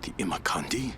The Imakandi?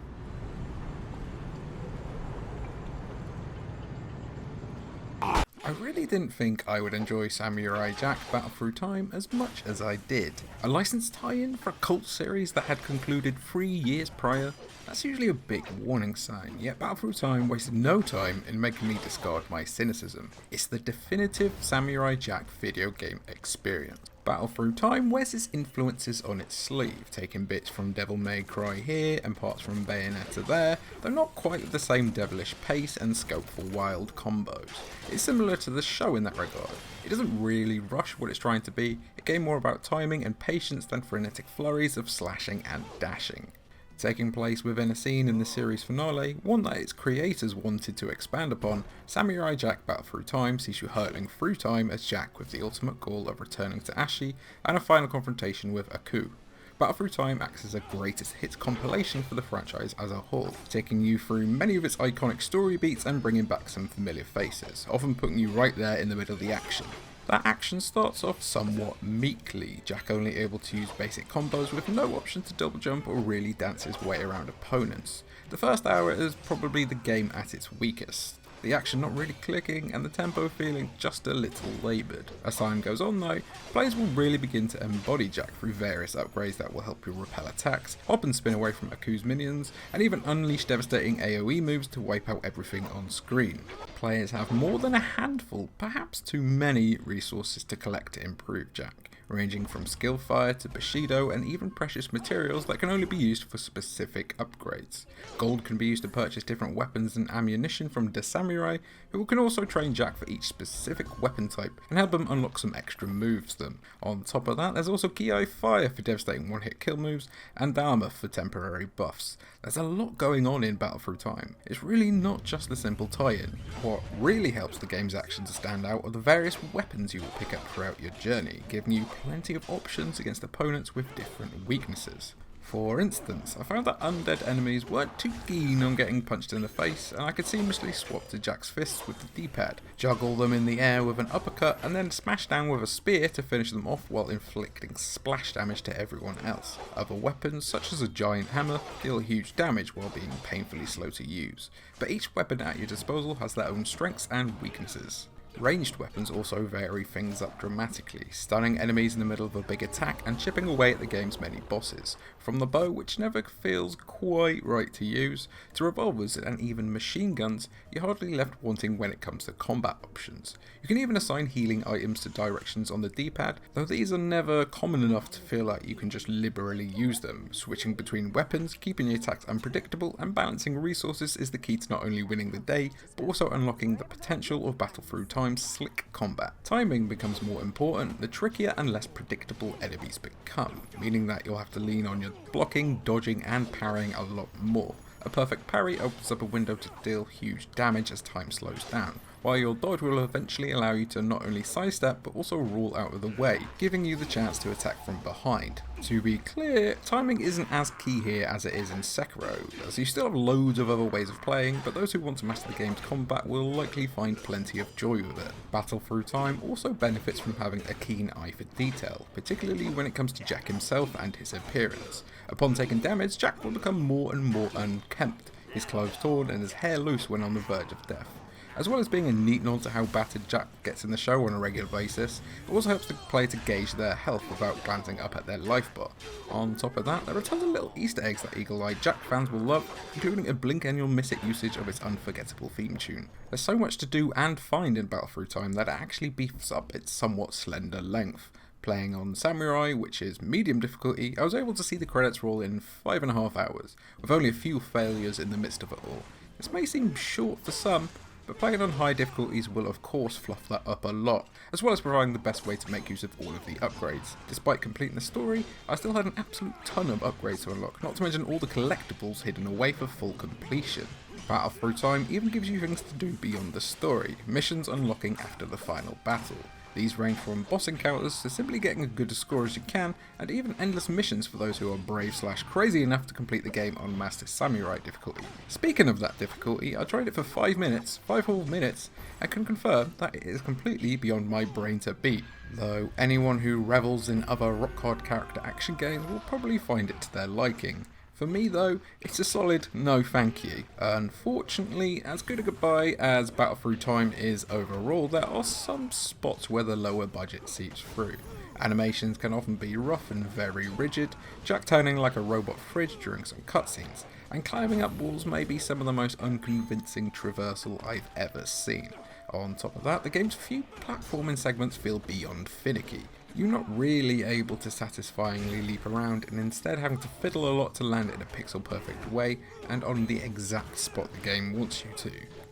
I really didn't think I would enjoy Samurai Jack Battle Through Time as much as I did. A licensed tie-in for a cult series that had concluded 3 years prior? That's usually a big warning sign, yet Battle Through Time wasted no time in making me discard my cynicism. It's the definitive Samurai Jack video game experience. Battle Through Time wears its influences on its sleeve, taking bits from Devil May Cry here and parts from Bayonetta there, though not quite with the same devilish pace and scope for wild combos. It's similar to the show in that regard. It doesn't really rush what it's trying to be, a game more about timing and patience than frenetic flurries of slashing and dashing. Taking place within a scene in the series finale, one that its creators wanted to expand upon, Samurai Jack Battle Through Time sees you hurtling through time as Jack with the ultimate goal of returning to Ashi and a final confrontation with Aku. Battle Through Time acts as a greatest hits compilation for the franchise as a whole, taking you through many of its iconic story beats and bringing back some familiar faces, often putting you right there in the middle of the action. That action starts off somewhat meekly, Jack only able to use basic combos with no option to double jump or really dance his way around opponents. The first hour is probably the game at its weakest, the action not really clicking and the tempo feeling just a little laboured. As time goes on though, players will really begin to embody Jack through various upgrades that will help you repel attacks, hop and spin away from Aku's minions, and even unleash devastating AoE moves to wipe out everything on screen. Players have more than a handful, perhaps too many, resources to collect to improve Jack, ranging from skill fire to Bushido and even precious materials that can only be used for specific upgrades. Gold can be used to purchase different weapons and ammunition from the samurai, who can also train Jack for each specific weapon type and help him unlock some extra moves them. On top of that, there's also Ki Fire for devastating one-hit kill moves and Dharma for temporary buffs. There's a lot going on in Battle Through Time. It's really not just the simple tie-in. What really helps the game's action to stand out are the various weapons you will pick up throughout your journey, giving you plenty of options against opponents with different weaknesses. For instance, I found that undead enemies weren't too keen on getting punched in the face, and I could seamlessly swap to Jack's fists with the D-pad, juggle them in the air with an uppercut, and then smash down with a spear to finish them off while inflicting splash damage to everyone else. Other weapons, such as a giant hammer, deal huge damage while being painfully slow to use, but each weapon at your disposal has their own strengths and weaknesses. Ranged weapons also vary things up dramatically, stunning enemies in the middle of a big attack and chipping away at the game's many bosses, from the bow, which never feels quite right to use, to revolvers and even machine guns you're hardly left wanting when it comes to combat options. You can even assign healing items to directions on the D-pad, though these are never common enough to feel like you can just liberally use them. Switching between weapons, keeping your attacks unpredictable, and balancing resources is the key to not only winning the day, but also unlocking the potential of Battle Through Time's slick combat. Timing becomes more important the trickier and less predictable enemies become, meaning that you'll have to lean on your blocking, dodging, and parrying a lot more. A perfect parry opens up a window to deal huge damage as time slows down, while your dodge will eventually allow you to not only sidestep but also roll out of the way, giving you the chance to attack from behind. To be clear, timing isn't as key here as it is in Sekiro, as you still have loads of other ways of playing, but those who want to master the game's combat will likely find plenty of joy with it. Battle Through Time also benefits from having a keen eye for detail, particularly when it comes to Jack himself and his appearance. Upon taking damage, Jack will become more and more unkempt, his clothes torn and his hair loose when on the verge of death. As well as being a neat nod to how battered Jack gets in the show on a regular basis, it also helps the player to gauge their health without glancing up at their life bar. On top of that, there are tons of little Easter eggs that eagle-eyed Jack fans will love, including a blink and you'll miss it usage of its unforgettable theme tune. There's so much to do and find in Battle Through Time that it actually beefs up its somewhat slender length. Playing on Samurai, which is medium difficulty, I was able to see the credits roll in 5.5 hours, with only a few failures in the midst of it all. This may seem short for some, but playing on high difficulties will of course fluff that up a lot, as well as providing the best way to make use of all of the upgrades. Despite completing the story, I still had an absolute ton of upgrades to unlock, not to mention all the collectibles hidden away for full completion. Battle Through Time even gives you things to do beyond the story, missions unlocking after the final battle. These range from boss encounters to simply getting as good a score as you can, and even endless missions for those who are brave/crazy enough to complete the game on Master Samurai difficulty. Speaking of that difficulty, I tried it for 5 whole minutes, and can confirm that it is completely beyond my brain to beat. Though anyone who revels in other rock-hard character action games will probably find it to their liking. For me though, it's a solid no thank you. Unfortunately, as good a goodbye as Battle Through Time is overall, there are some spots where the lower budget seeps through. Animations can often be rough and very rigid, Jack turning like a robot fridge during some cutscenes, and climbing up walls may be some of the most unconvincing traversal I've ever seen. On top of that, the game's few platforming segments feel beyond finicky. You're not really able to satisfyingly leap around, and instead having to fiddle a lot to land in a pixel perfect way and on the exact spot the game wants you to.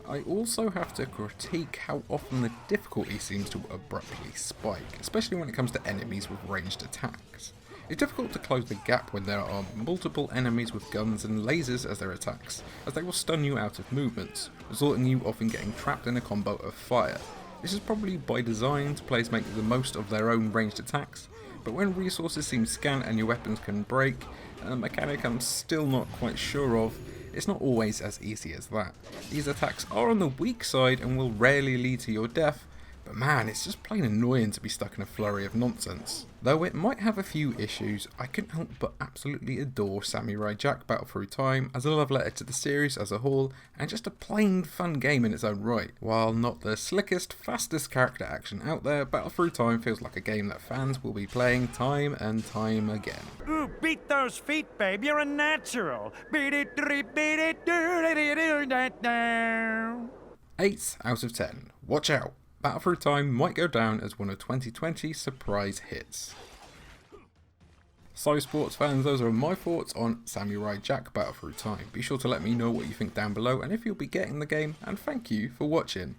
I also have to critique how often the difficulty seems to abruptly spike, especially when it comes to enemies with ranged attacks. It's difficult to close the gap when there are multiple enemies with guns and lasers as their attacks, as they will stun you out of movements, resulting in you often getting trapped in a combo of fire. This is probably by design to players make the most of their own ranged attacks, but when resources seem scant and your weapons can break, a mechanic I'm still not quite sure of, it's not always as easy as that. These attacks are on the weak side and will rarely lead to your death, but man, it's just plain annoying to be stuck in a flurry of nonsense. Though it might have a few issues, I couldn't help but absolutely adore Samurai Jack Battle Through Time as a love letter to the series as a whole, and just a plain fun game in its own right. While not the slickest, fastest character action out there, Battle Through Time feels like a game that fans will be playing time and time again. Ooh, beat those feet, babe. You're a natural. Beat it, beat it, do that now. 8 out of 10. Watch out. Battle Through Time might go down as one of 2020's surprise hits. So sports fans, those are my thoughts on Samurai Jack Battle Through Time. Be sure to let me know what you think down below and if you'll be getting the game, and thank you for watching.